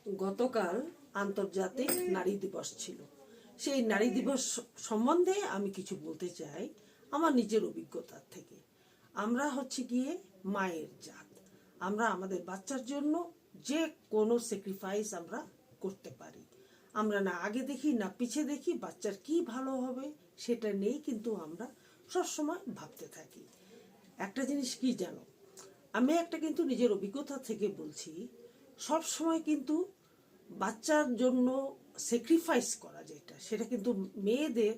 গতকাল আন্তর্জাতিক নারী দিবস ছিল। সেই নারী দিবস সম্বন্ধে আমি কিছু বলতে চাই আমার নিজের অভিজ্ঞতার থেকে। আমরা হচ্ছে গিয়ে মায়ের জাত। আমরা আমাদের বাচ্চার জন্য যে কোনো স্যাক্রিফাইস আমরা করতে পারি। আমরা না আগে দেখি না পিছে দেখি, বাচ্চার কি ভালো হবে সেটা নিয়েই কিন্তু আমরা সবসময় ভাবতে থাকি। একটা জিনিস কি জানো, আমি একটা কিন্তু নিজের অভিজ্ঞতা থেকে বলছি, সব সময় কিন্তু বাচ্চার জন্য স্যাক্রিফাইস করা সেটা কিন্তু মেয়েদের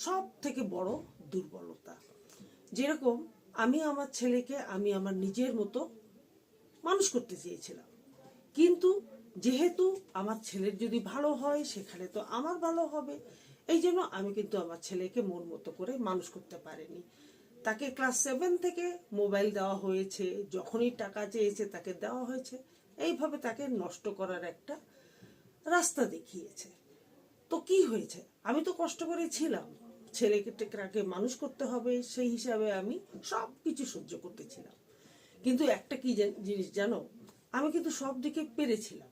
সব থেকে বড় দুর্বলতা। যেরকম আমি আমার ছেলেকে আমি আমার নিজের মতো মানুষ করতে চেয়েছিলাম, কিন্তু যেহেতু আমার ছেলের যদি ভালো হয় সেখানে তো আমার ভালো হবে, এই জন্য আমি কিন্তু আমার ছেলেকে মন মতো করে মানুষ করতে পারিনি। তাকে ক্লাস 7 থেকে মোবাইল দেওয়া হয়েছে, যখনই টাকা চেয়েছে তাকে দেওয়া হয়েছে, এইভাবে তাকে নষ্ট করার একটা রাস্তা দেখিয়েছে। তো কি হয়েছে, আমি তো কষ্ট করে ছিলাম, ছেলেকে মানুষ করতে হবে সেই হিসাবে আমি সব কিছু সহ্য করতেছিলাম। কিন্তু একটা কি জিনিস জানো, আমি কিন্তু সব দিকে পেরেছিলাম।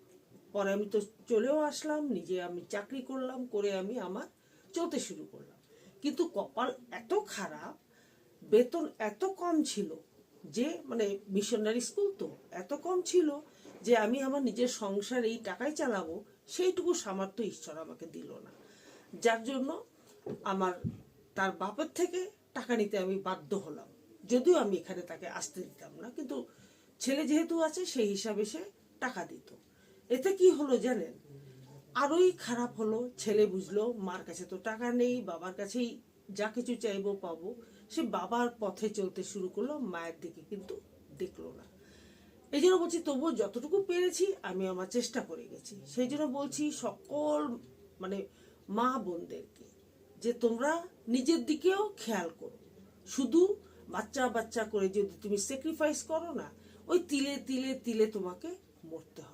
পরে আমি তো চলেও আসলাম, নিজে আমি চাকরি করলাম, করে আমি আমার চলতে শুরু করলাম। কিন্তু কপাল এত খারাপ, বেতন এত কম ছিল যে, মানে মিশনারি স্কুল তো এত কম ছিল যে আমি আমার নিজের সংসার এই টাকায় চালাবো সেইটুকু সামর্থ্য ঈশ্বর আমাকে দিল না। যার জন্য আমার তার বাপের থেকে টাকা নিতে আমি বাধ্য হলাম, যদিও আমি এখানে তাকে আসতে দিতাম না, কিন্তু ছেলে যেহেতু আছে সেই হিসাবে সে টাকা দিত। এতে কি হলো জানেন, আরোই খারাপ হলো। ছেলে বুঝলো মার কাছে তো টাকা নেই, বাবার কাছেই যা কিছু চাইবো পাবো, সে বাবার পথে চলতে শুরু করলো, মায়ের দিকে কিন্তু দেখলো না। এই জন্য বলছি, তবুও যতটুকু পেরেছি আমি আমার চেষ্টা করে গেছি। সেই জন্য বলছি সকল মানে মা বোনদেরকে যে তোমরা নিজের দিকেও খেয়াল করো। শুধু বাচ্চা বাচ্চা করে যদি তুমি স্যাক্রিফাইস করো না, ওই তিলে তিলে তিলে তোমাকে মরতে হবে।